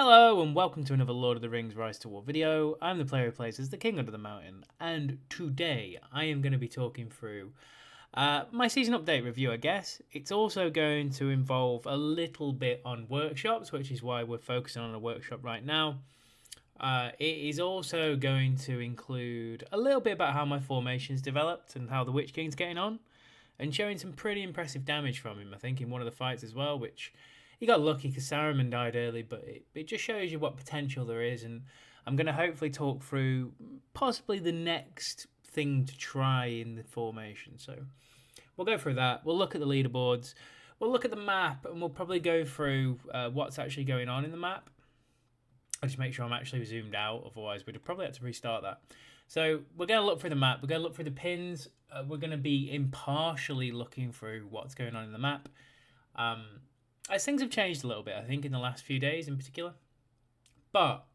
Hello and welcome to another Lord of the Rings Rise to War video. I'm the player who plays as the King Under the Mountain, and today I am going to be talking through my season update review, I guess. It's also going to involve a little bit on workshops, which is why we're focusing on a workshop right now. It is also going to include a little bit about how my formation's developed and how the Witch King's getting on, and showing some pretty impressive damage from him, I think, in one of the fights as well, which he got lucky because Saruman died early, but it just shows you what potential there is, and I'm going to hopefully talk through possibly the next thing to try in the formation. So we'll go through that. We'll look at the leaderboards. We'll look at the map, and we'll probably go through what's actually going on in the map. I'll just make sure I'm actually zoomed out, otherwise we'd probably have to restart that. So we're going to look through the map. We're going to look through the pins. We're going to be impartially looking through what's going on in the map. As things have changed a little bit, I think, in the last few days in particular. But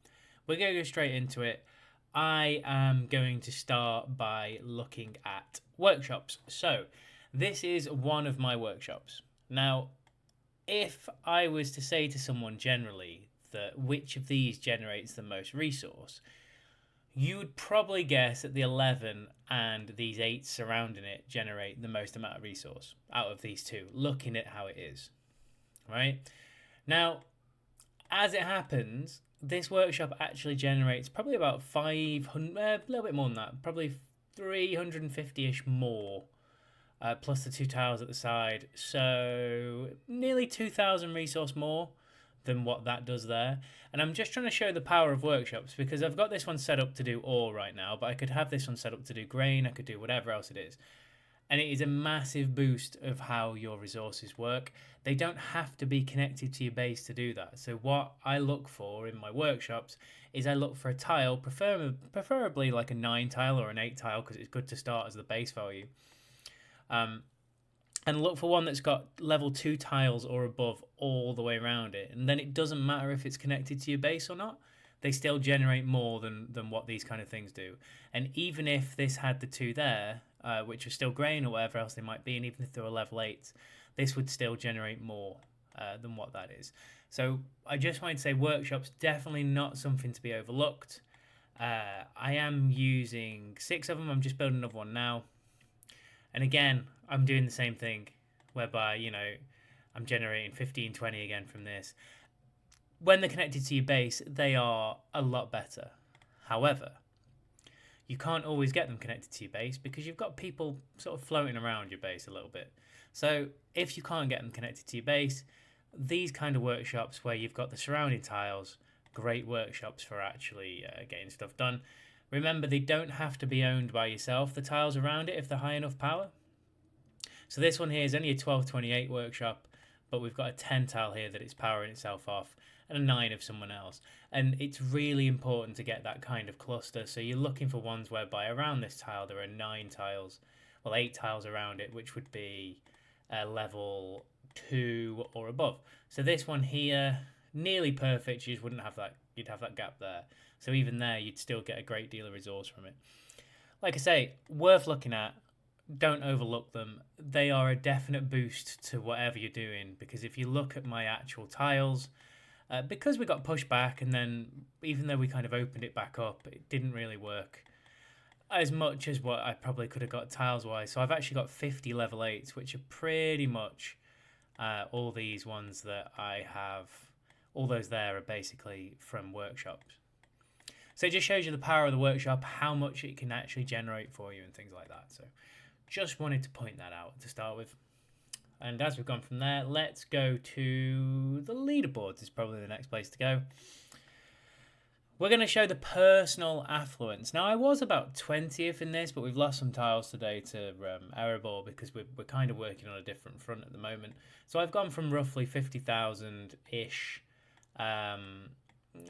we're going to go straight into it. I am going to start by looking at workshops. So this is one of my workshops. Now, if I was to say to someone generally that which of these generates the most resource, you would probably guess that the 11 and these 8 surrounding it generate the most amount of resource out of these two, looking at how it is. Right? Now, as it happens, this workshop actually generates probably about 500, a little bit more than that, probably 350-ish more, plus the 2 tiles at the side. So nearly 2,000 resource more than what that does there. And I'm just trying to show the power of workshops, because I've got this one set up to do ore right now, but I could have this one set up to do grain, I could do whatever else it is. And it is a massive boost of how your resources work. They don't have to be connected to your base to do that. So what I look for in my workshops is I look for a tile, preferably like a 9 tile or an 8 tile, because it's good to start as the base value. And look for one that's got level 2 tiles or above all the way around it. And then it doesn't matter if it's connected to your base or not. They still generate more than what these kind of things do. And even if this had the 2 there, which are still grain or whatever else they might be, and even if they were level 8, this would still generate more than what that is. So I just wanted to say workshops, definitely not something to be overlooked. I am using 6 of them. I'm just building another one now. And again, I'm doing the same thing, whereby, you know, I'm generating 15, 20 again from this. When they're connected to your base, they are a lot better. However, you can't always get them connected to your base because you've got people sort of floating around your base a little bit. So if you can't get them connected to your base, these kind of workshops where you've got the surrounding tiles, great workshops for actually getting stuff done. Remember, they don't have to be owned by yourself, the tiles around it, if they're high enough power. So this one here is only a 1228 workshop, but we've got a 10 tile here that it's powering itself off, and a 9 of someone else. And it's really important to get that kind of cluster. So you're looking for ones whereby around this tile there are 9 tiles, well, 8 tiles around it, which would be level 2 or above. So this one here, nearly perfect. You just wouldn't have that, you'd have that gap there. So even there, you'd still get a great deal of resource from it. Like I say, worth looking at. Don't overlook them. They are a definite boost to whatever you're doing, because if you look at my actual tiles, because we got pushed back, and then even though we kind of opened it back up, it didn't really work as much as what I probably could have got tiles wise. So I've actually got 50 level 8s, which are pretty much all these ones that I have. All those there are basically from workshops. So it just shows you the power of the workshop, how much it can actually generate for you and things like that. So just wanted to point that out to start with. And as we've gone from there, let's go to the leaderboards is probably the next place to go. We're going to show the personal affluence. Now, I was about 20th in this, but we've lost some tiles today to Erebor because we're kind of working on a different front at the moment. So I've gone from roughly 50,000-ish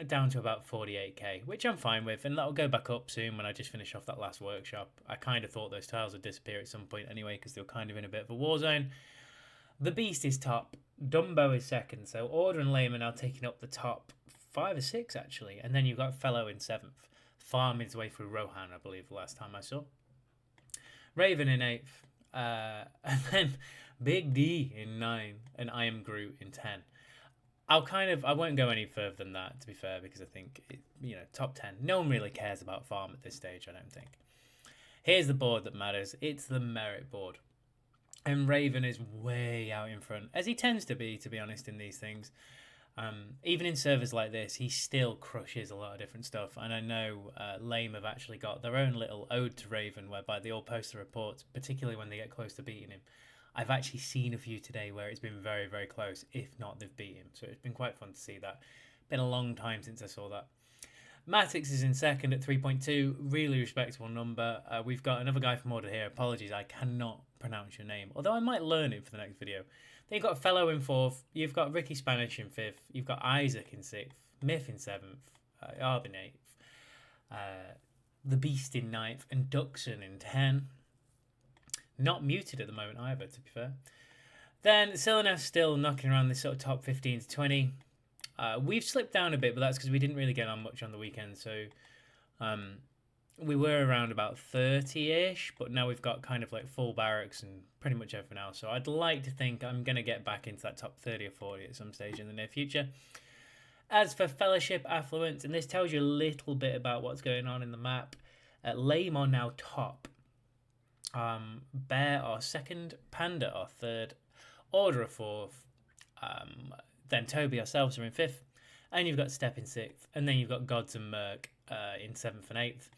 down to about 48k, which I'm fine with, and that'll go back up soon when I just finish off that last workshop. I kind of thought those tiles would disappear at some point anyway, because they were kind of in a bit of a war zone. The Beast is top, Dumbo is second, so Order and Lame are now taking up the top 5 or 6 actually, and then you've got Fellow in 7th, farming his way through Rohan, I believe, the last time I saw. Raven in 8th, and then Big D in 9, and I Am Groot in 10. I won't go any further than that, to be fair, because I think, top 10. No one really cares about farm at this stage, I don't think. Here's the board that matters. It's the merit board. And Raven is way out in front, as he tends to be honest, in these things. Even in servers like this, he still crushes a lot of different stuff. And I know Lame have actually got their own little ode to Raven, whereby they all post the reports, particularly when they get close to beating him. I've actually seen a few today where it's been very, very close, if not they've beat him. So it's been quite fun to see that. Been a long time since I saw that. Matix is in second at 3.2, really respectable number. We've got another guy from Order here. Apologies, I cannot pronounce your name, although I might learn it for the next video. Then you've got a fellow in fourth, you've got Ricky Spanish in fifth, you've got Isaac in sixth, Myth in seventh, Arb in eighth, The Beast in ninth, and Duxon in 10. Not muted at the moment either, to be fair. Then Silenev's still knocking around this sort of top 15 to 20. We've slipped down a bit, but that's because we didn't really get on much on the weekend. So we were around about 30-ish, but now we've got kind of like full barracks and pretty much everything else. So I'd like to think I'm going to get back into that top 30 or 40 at some stage in the near future. As for Fellowship Affluence, and this tells you a little bit about what's going on in the map, Lame are now top. Bear are second, Panda are third, Order are fourth, then Toby ourselves are in fifth, and you've got Step in sixth, and then you've got Gods and Merc in seventh and eighth.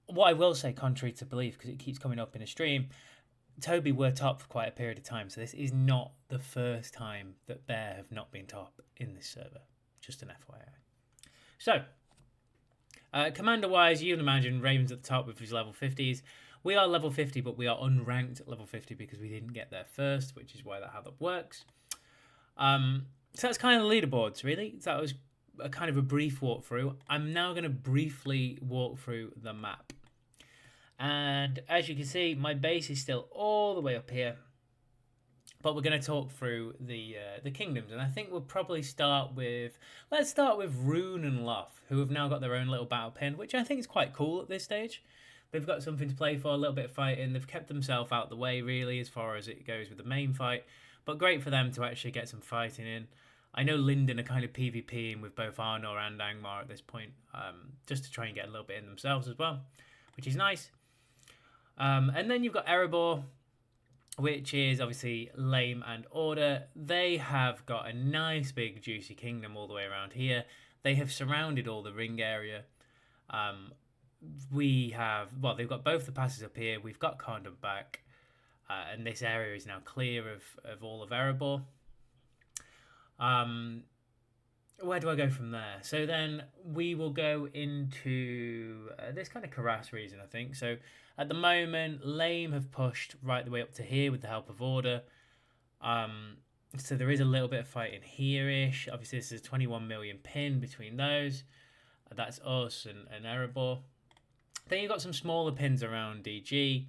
What I will say, contrary to belief, because it keeps coming up in a stream, Toby were top for quite a period of time, so this is not the first time that Bear have not been top in this server. Just an FYI. So, commander-wise, you can imagine Raven's at the top with his level 50s. We are level 50, but we are unranked at level 50 because we didn't get there first, which is why how that works. So that's kind of the leaderboards, really. So that was a kind of a brief walkthrough. I'm now going to briefly walk through the map. And as you can see, my base is still all the way up here. But we're going to talk through the kingdoms. And I think we'll probably start with... Let's start with Rune and Loth, who have now got their own little battle pin, which I think is quite cool at this stage. They've got something to play for, a little bit of fighting. They've kept themselves out the way, really, as far as it goes with the main fight. But great for them to actually get some fighting in. I know Linden are kind of PvPing with both Arnor and Angmar at this point, just to try and get a little bit in themselves as well, which is nice. And then you've got Erebor, which is obviously Lame and Order. They have got a nice big juicy kingdom all the way around here. They have surrounded all the ring area. They've got both the passes up here. We've got Condom back. And this area is now clear of all of Erebor. Where do I go from there? So then we will go into this kind of Karas region, I think. So at the moment, Lame have pushed right the way up to here with the help of Order. So there is a little bit of fighting here-ish. Obviously, this is a 21 million pin between those. That's us and Erebor. Then you've got some smaller pins around DG.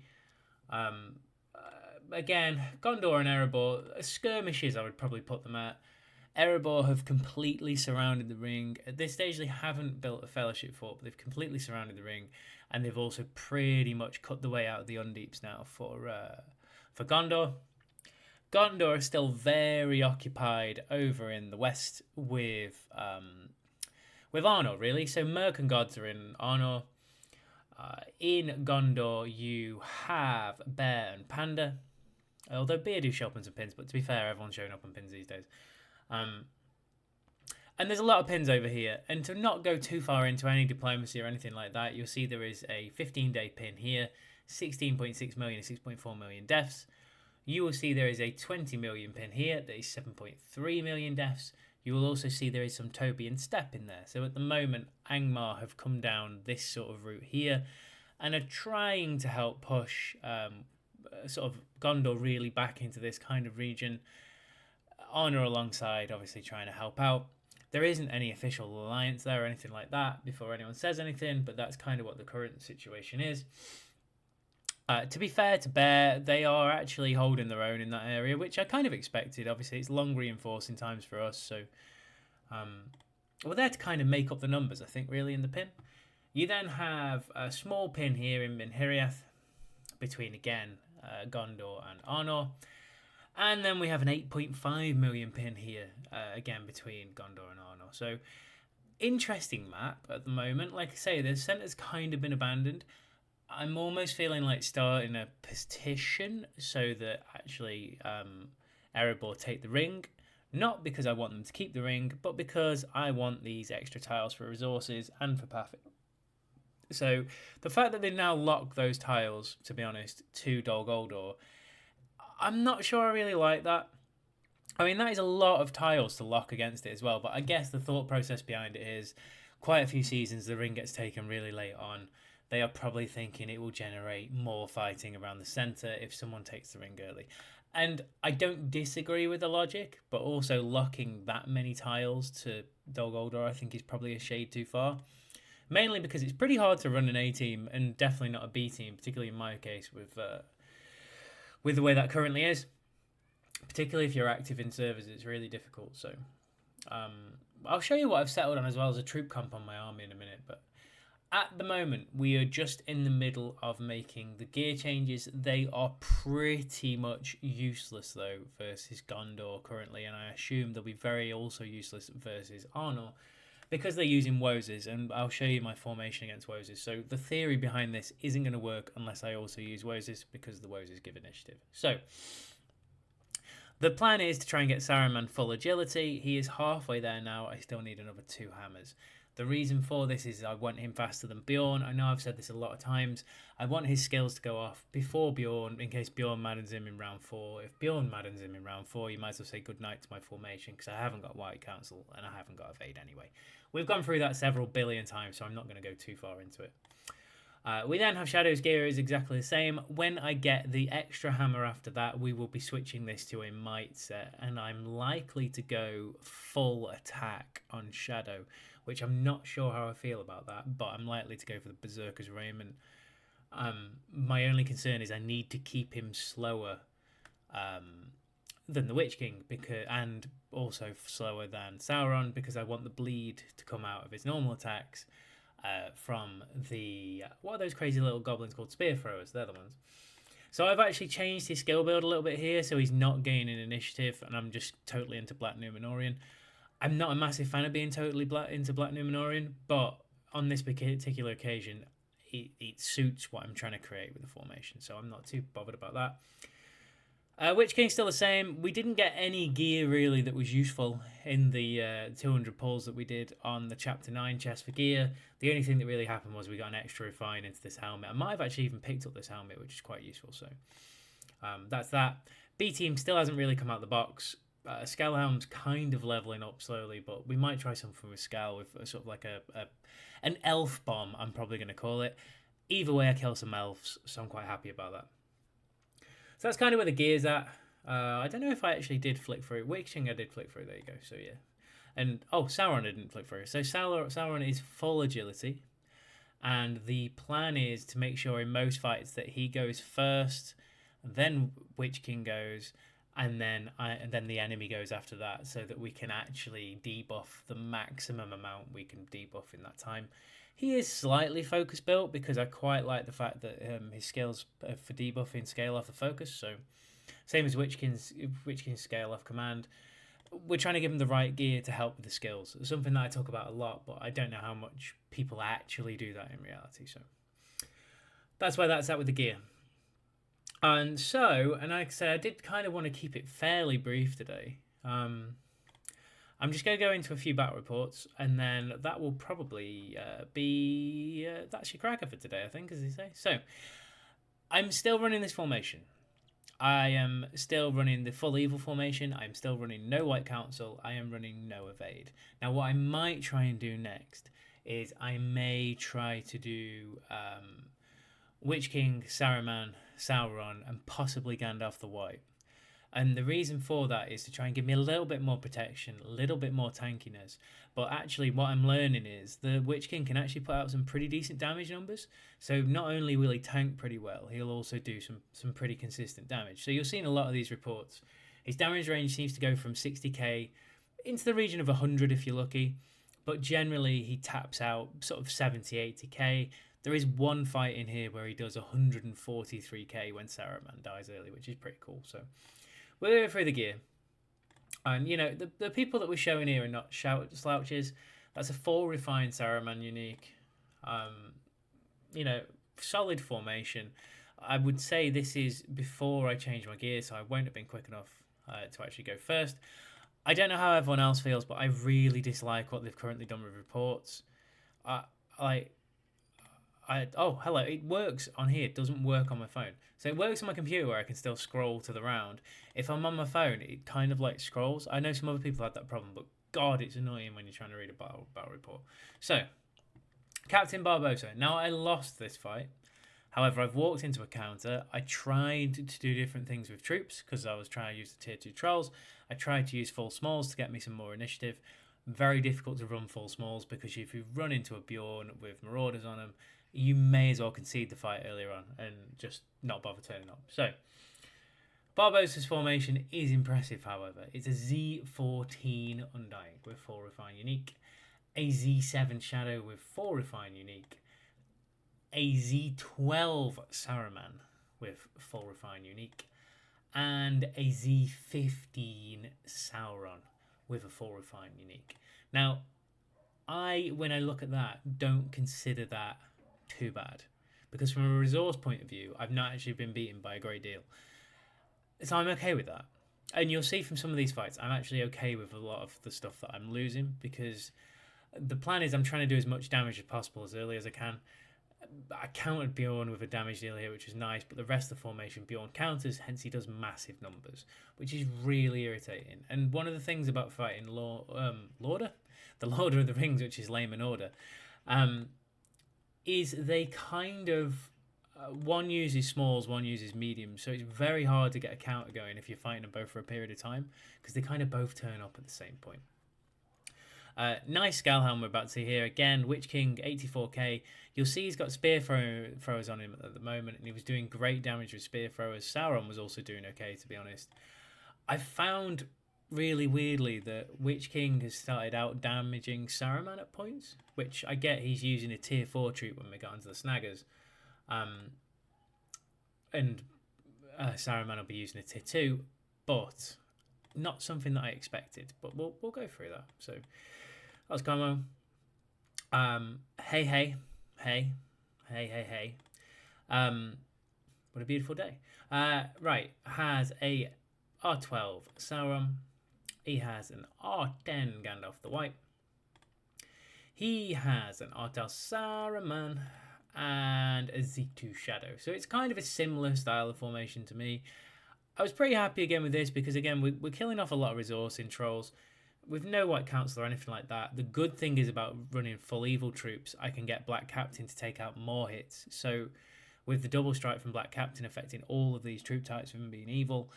Again, Gondor and Erebor, skirmishes I would probably put them at. Erebor have completely surrounded the ring. At this stage, they haven't built a fellowship fort, but they've completely surrounded the ring, and they've also pretty much cut the way out of the Undeeps now for Gondor. Gondor is still very occupied over in the west with Arnor, really. So Merc and Gods are in Arnor. In Gondor, you have Bear and Panda. Although Beer do show up on some pins, but to be fair, everyone's showing up on pins these days. And there's a lot of pins over here. And to not go too far into any diplomacy or anything like that, you'll see there is a 15-day pin here, 16.6 million and 6.4 million deaths. You will see there is a 20 million pin here, that is 7.3 million deaths. You will also see there is some Toby and Step in there. So at the moment, Angmar have come down this sort of route here and are trying to help push sort of Gondor really back into this kind of region. Honor alongside, obviously trying to help out. There isn't any official alliance there or anything like that before anyone says anything, but that's kind of what the current situation is. To be fair to Bear, they are actually holding their own in that area, which I kind of expected. Obviously, it's long reinforcing times for us, so we're there to kind of make up the numbers, I think, really, in the pin. You then have a small pin here in Minhiriath between, again, Gondor and Arnor. And then we have an 8.5 million pin here, again between Gondor and Arnor. So interesting map at the moment. Like I say, the centre's kind of been abandoned. I'm almost feeling like starting a petition so that actually Erebor take the ring. Not because I want them to keep the ring, but because I want these extra tiles for resources and for pathing. So the fact that they now lock those tiles, to be honest, to Dol Guldur, I'm not sure I really like that. I mean, that is a lot of tiles to lock against it as well, but I guess the thought process behind it is quite a few seasons the ring gets taken really late on. They are probably thinking it will generate more fighting around the centre if someone takes the ring early. And I don't disagree with the logic, but also locking that many tiles to Dol Guldur I think is probably a shade too far. Mainly because it's pretty hard to run an A team and definitely not a B team, particularly in my case with the way that currently is. Particularly if you're active in servers, it's really difficult. So I'll show you what I've settled on as well as a troop comp on my army in a minute. But at the moment, we are just in the middle of making the gear changes. They are pretty much useless, though, versus Gondor currently. And I assume they'll be very also useless versus Arnor because they're using Woses. And I'll show you my formation against Woses. So the theory behind this isn't going to work unless I also use Woses because the Woses give initiative. So the plan is to try and get Saruman full agility. He is halfway there now. I still need another 2 hammers. The reason for this is I want him faster than Bjorn. I know I've said this a lot of times. I want his skills to go off before Bjorn in case Bjorn maddens him in round 4. If Bjorn maddens him in round 4, you might as well say goodnight to my formation because I haven't got White Council and I haven't got Evade anyway. We've gone through that several billion times, so I'm not going to go too far into it. We then have Shadow's gear is exactly the same. When I get the extra hammer after that, we will be switching this to a might set, and I'm likely to go full attack on Shadow, which I'm not sure how I feel about that, but I'm likely to go for the Berserker's Raiment. My only concern is I need to keep him slower than the Witch King, and also slower than Sauron, because I want the bleed to come out of his normal attacks. From the what are those crazy little goblins called? Spear throwers. They're the ones. So I've actually changed his skill build a little bit here, so he's not gaining initiative, and I'm just totally into Black Númenórean. I'm not a massive fan of being totally into Black Númenórean, but on this particular occasion, it suits what I'm trying to create with the formation, so I'm not too bothered about that. Witch King's still the same. We didn't get any gear really that was useful in the 200 pulls that we did on the Chapter 9 chest for gear. The only thing that really happened was we got an extra refine into this helmet. I might have actually even picked up this helmet, which is quite useful. So that's that. B team still hasn't really come out the box. Scalehelm's kind of leveling up slowly, but we might try something with Scale with sort of like an elf bomb, I'm probably going to call it. Either way, I kill some elves, so I'm quite happy about that. So that's kind of where the gear's at. I don't know if I actually did flick through. Witch King I did flick through. There you go. So yeah. And Sauron I didn't flick through. So Sauron is full agility. And the plan is to make sure in most fights that he goes first, then Witch King goes, and then the enemy goes after that, so that we can actually debuff the maximum amount we can debuff in that time. He is slightly focus built because I quite like the fact that his skills for debuffing scale off the focus. So same as Witch King's scale off command. We're trying to give him the right gear to help with the skills. It's something that I talk about a lot, but I don't know how much people actually do that in reality. So that's why that's at with the gear. And like I said, I did kind of want to keep it fairly brief today. I'm just going to go into a few battle reports, and then that will probably be that's your cracker for today, I think, as they say. So, I'm still running this formation. I am still running the full evil formation. I'm still running no White Council. I am running no evade. Now, what I might try and do next is I may try to do Witch King, Saruman, Sauron, and possibly Gandalf the White. And the reason for that is to try and give me a little bit more protection, a little bit more tankiness. But actually what I'm learning is the Witch King can actually put out some pretty decent damage numbers. So not only will he tank pretty well, he'll also do some pretty consistent damage. So you'll see in a lot of these reports, his damage range seems to go from 60k into the region of 100 if you're lucky. But generally he taps out sort of 70, 80k. There is one fight in here where he does 143k when Saruman dies early, which is pretty cool. So we're going through the gear. And, the people that we're showing here are not slouches. That's a 4 refined Saruman unique. Solid formation. I would say this is before I changed my gear, so I won't have been quick enough to actually go first. I don't know how everyone else feels, but I really dislike what they've currently done with reports. Oh, hello. It works on here. It doesn't work on my phone. So it works on my computer where I can still scroll to the round. If I'm on my phone, it kind of like scrolls. I know some other people had that problem, but God, it's annoying when you're trying to read a battle report. So, Captain Barbosa. Now, I lost this fight. However, I've walked into a counter. I tried to do different things with troops because I was trying to use the tier 2 trolls. I tried to use full smalls to get me some more initiative. Very difficult to run full smalls because if you run into a Bjorn with marauders on them, you may as well concede the fight earlier on and just not bother turning up. So, Barbosa's formation is impressive, however. It's a Z14 Undying with 4 Refine Unique, a Z7 Shadow with 4 Refine Unique, a Z12 Saruman with 4 Refine Unique, and a Z15 Sauron with a 4 Refine Unique. Now, when I look at that, don't consider that too bad, because from a resource point of view, I've not actually been beaten by a great deal, so I'm okay with that. And you'll see from some of these fights, I'm actually okay with a lot of the stuff that I'm losing, because the plan is I'm trying to do as much damage as possible as early as I can. I countered Bjorn with a damage deal here, which is nice, but the rest of the formation Bjorn counters, hence he does massive numbers, which is really irritating. And one of the things about fighting the Lord of the Rings, which is Lame and Order, is they kind of one uses smalls, one uses mediums, so it's very hard to get a counter going if you're fighting them both for a period of time, because they kind of both turn up at the same point. Nice Scalhelm we're about to see here. Again, Witch King, 84k. You'll see he's got spear throwers on him at the moment, and he was doing great damage with spear throwers. Sauron was also doing okay, to be honest. I found really weirdly that Witch King has started out damaging Saruman at points, which I get he's using a tier 4 troop when we got onto the snaggers. And Saruman will be using a tier 2, but not something that I expected. But we'll go through that. So that was Como. Hey. What a beautiful day. Right, has a R12 Sauron. He has an R10 Gandalf the White. He has an R12 Saruman and a Z2 Shadow. So it's kind of a similar style of formation to me. I was pretty happy again with this because, again, we're killing off a lot of resource in trolls with no White Council or anything like that. The good thing is about running full evil troops, I can get Black Captain to take out more hits. So with the double strike from Black Captain affecting all of these troop types from being evil,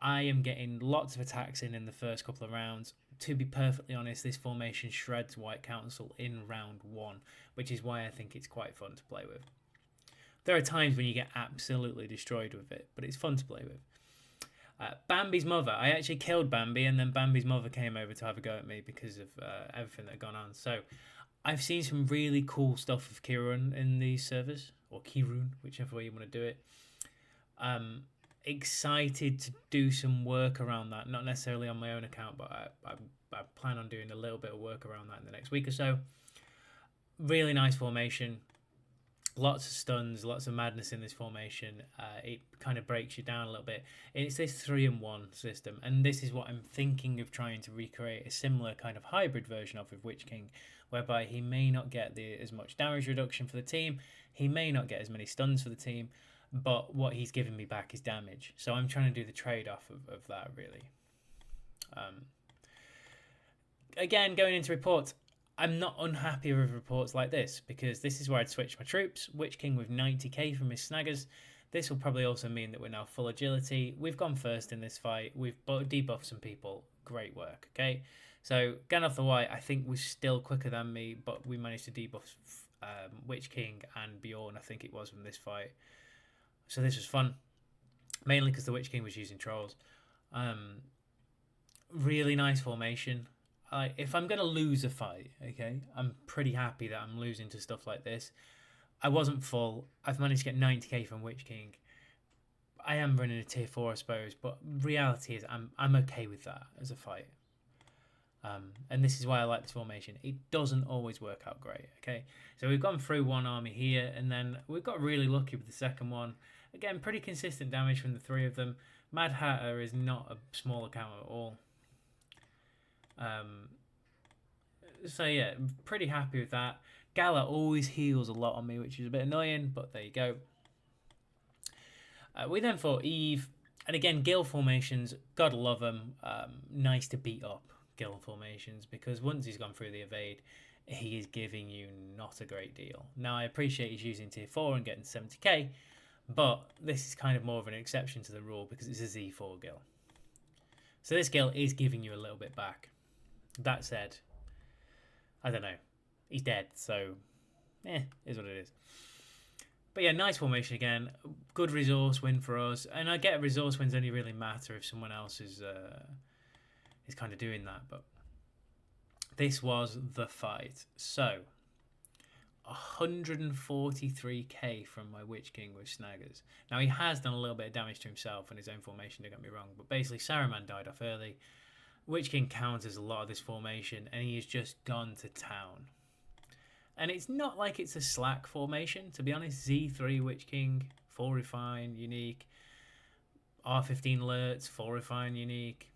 I am getting lots of attacks in the first couple of rounds. To be perfectly honest, this formation shreds White Council in round 1, which is why I think it's quite fun to play with. There are times when you get absolutely destroyed with it, but it's fun to play with. Bambi's mother. I actually killed Bambi, and then Bambi's mother came over to have a go at me because of everything that had gone on. So I've seen some really cool stuff with Kirun in these servers, or Kirun, whichever way you want to do it. Excited to do some work around that, not necessarily on my own account, but I plan on doing a little bit of work around that in the next week or so. Really nice formation. Lots of stuns, lots of madness in this formation. It kind of breaks you down a little bit. It's this 3-in-1 system, and this is what I'm thinking of trying to recreate a similar kind of hybrid version of with Witch King, whereby he may not get as much damage reduction for the team, he may not get as many stuns for the team, but what he's giving me back is damage. So I'm trying to do the trade-off of that, really. Again, going into reports, I'm not unhappy with reports like this, because this is where I'd switch my troops. Witch King with 90k from his snaggers. This will probably also mean that we're now full agility. We've gone first in this fight. We've debuffed some people. Great work, okay? So Gandalf the White, I think, was still quicker than me, but we managed to debuff Witch King and Bjorn, I think it was, from this fight. So this was fun, mainly because the Witch King was using trolls. Really nice formation. If I'm going to lose a fight, okay, I'm pretty happy that I'm losing to stuff like this. I wasn't full. I've managed to get 90k from Witch King. I am running a tier 4, I suppose, but reality is I'm okay with that as a fight. And this is why I like this formation. It doesn't always work out great, okay? So we've gone through one army here, and then we've got really lucky with the second one. Again, pretty consistent damage from the three of them. Mad Hatter is not a small account at all. So yeah, pretty happy with that. Gala always heals a lot on me, which is a bit annoying, but there you go. We then fought Eve, and again, Gil formations, gotta love them. Nice to beat up Gil formations, because once he's gone through the evade, he is giving you not a great deal. Now, I appreciate he's using tier 4 and getting 70k, but this is kind of more of an exception to the rule because it's a Z4 Gil. So this Gil is giving you a little bit back. That said, I don't know. He's dead, so is what it is. But yeah, nice formation again. Good resource win for us. And I get resource wins only really matter if someone else is kind of doing that. But this was the fight. So, 143k from my Witch King with Snaggers. Now, he has done a little bit of damage to himself and his own formation, don't get me wrong. But basically, Saruman died off early. Witch King counters a lot of this formation, and he has just gone to town. And it's not like it's a slack formation, to be honest. Z3 Witch King, 4 Refine, unique. R15 Alerts, 4 Refine, unique.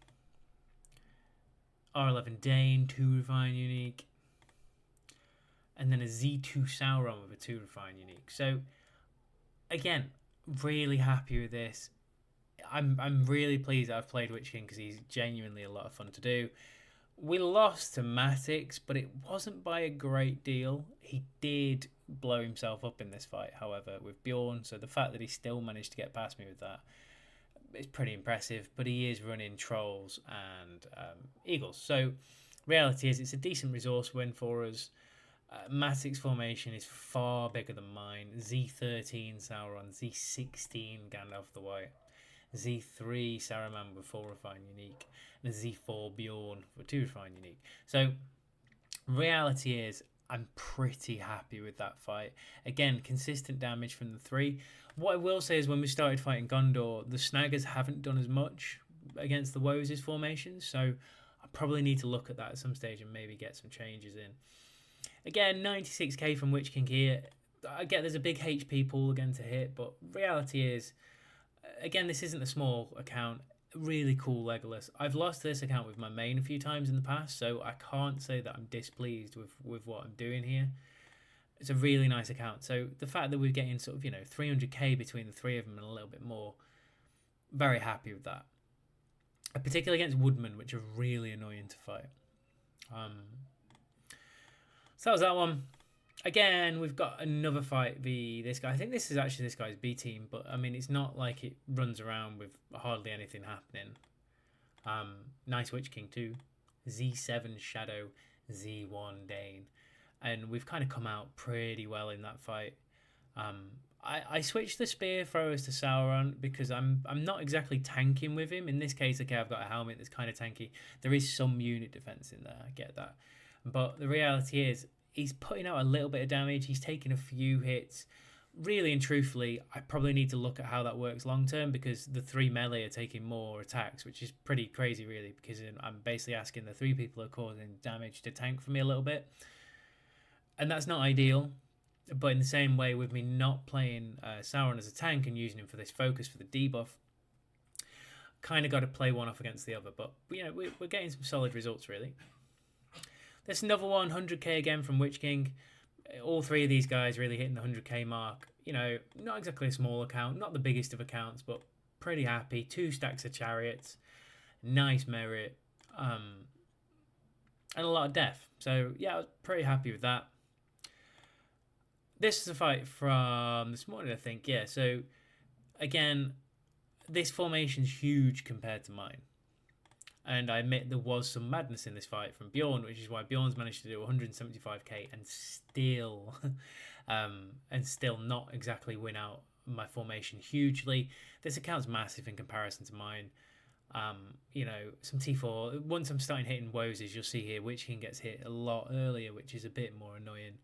R11 Dane, 2 Refine, unique. And then a Z2 Sauron with a 2 Refine, unique. So, again, really happy with this. I'm really pleased that I've played Witch King because he's genuinely a lot of fun to do. We lost to Matix, but it wasn't by a great deal. He did blow himself up in this fight, however, with Bjorn. So the fact that he still managed to get past me with that is pretty impressive. But he is running Trolls and Eagles. So reality is it's a decent resource win for us. Matix formation is far bigger than mine. Z13 Sauron, Z16 Gandalf the White, Z3 Saruman with 4 Refine unique, and a Z4 Bjorn with 2 Refine unique. So reality is I'm pretty happy with that fight. Again, consistent damage from the three. What I will say is when we started fighting Gondor, the Snaggers haven't done as much against the Woses formations, so I probably need to look at that at some stage and maybe get some changes in. Again, 96k from Witch King here. I get there's a big HP pool again to hit, but reality is, again, this isn't a small account. Really cool Legolas. I've lost this account with my main a few times in the past, so I can't say that I'm displeased with what I'm doing here. It's a really nice account. So the fact that we're getting sort of, 300k between the three of them and a little bit more, very happy with that. Particularly against Woodman, which are really annoying to fight. So that was that one. Again, we've got another fight v this guy. I think this is actually this guy's B team, but I mean, it's not like it runs around with hardly anything happening. Nice Witch King too. Z7 Shadow, Z1 Dane. And we've kind of come out pretty well in that fight. I switched the spear throwers to Sauron because I'm not exactly tanking with him. In this case, okay, I've got a helmet that's kind of tanky. There is some unit defense in there, I get that. But the reality is, he's putting out a little bit of damage. He's taking a few hits. Really and truthfully, I probably need to look at how that works long term because the 3 melee are taking more attacks, which is pretty crazy, really, because I'm basically asking the 3 people who are causing damage to tank for me a little bit. And that's not ideal. But in the same way, with me not playing Sauron as a tank and using him for this focus for the debuff, kind of got to play one off against the other. But we're getting some solid results, really. There's another one, 100k again from Witch King. All 3 of these guys really hitting the 100k mark. Not exactly a small account, not the biggest of accounts, but pretty happy. 2 stacks of chariots, nice merit, and a lot of death. So yeah, I was pretty happy with that. This is a fight from this morning, I think. Yeah, so again, this formation's huge compared to mine. And I admit there was some madness in this fight from Bjorn, which is why Bjorn's managed to do 175k and still not exactly win out my formation hugely. This account's massive in comparison to mine. Some T4. Once I'm starting hitting Woses, you'll see here Witch King gets hit a lot earlier, which is a bit more annoying.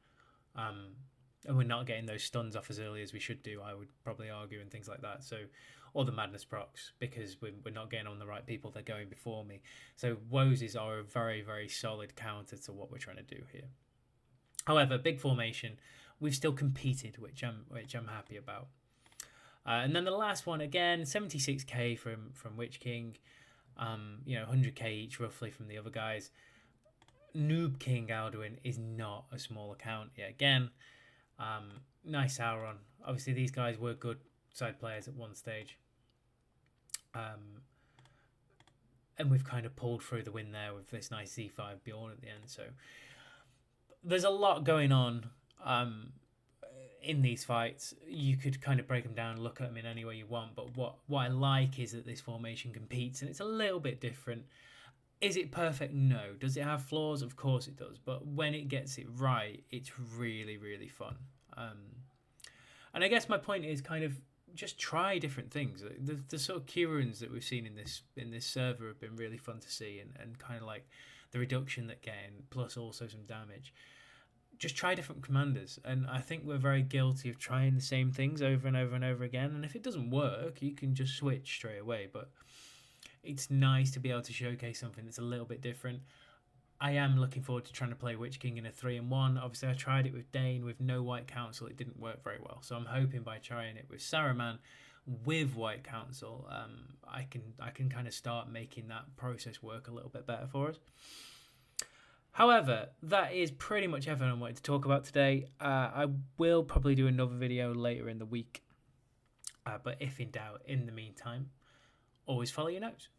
And we're not getting those stuns off as early as we should do, I would probably argue, and things like that. So or the Madness procs, because we're not getting on the right people. They're going before me. So Woses are a very, very solid counter to what we're trying to do here. However, big formation, we've still competed, which I'm happy about. And then the last one, again, 76k from Witch King, 100k each roughly from the other guys. Noob King Alduin is not a small account yet again. Nice Sauron. Obviously, these guys were good side players at one stage. And we've kind of pulled through the win there with this nice Z5 Bjorn at the end. So there's a lot going on in these fights. You could kind of break them down and look at them in any way you want. But what I like is that this formation competes, and it's a little bit different. Is it perfect? No. Does it have flaws? Of course it does. But when it gets it right, it's really, really fun. And I guess my point is kind of just try different things. The sort of key runes that we've seen in this server have been really fun to see, and kind of like the reduction that gain, plus also some damage. Just try different commanders, and I think we're very guilty of trying the same things over and over and over again, and if it doesn't work, you can just switch straight away. But it's nice to be able to showcase something that's a little bit different. I am looking forward to trying to play Witch King in a 3-1. Obviously, I tried it with Dane with no White Council. It didn't work very well. So I'm hoping by trying it with Saruman with White Council, I can kind of start making that process work a little bit better for us. However, that is pretty much everything I wanted to talk about today. I will probably do another video later in the week. But if in doubt, in the meantime, always follow your nose.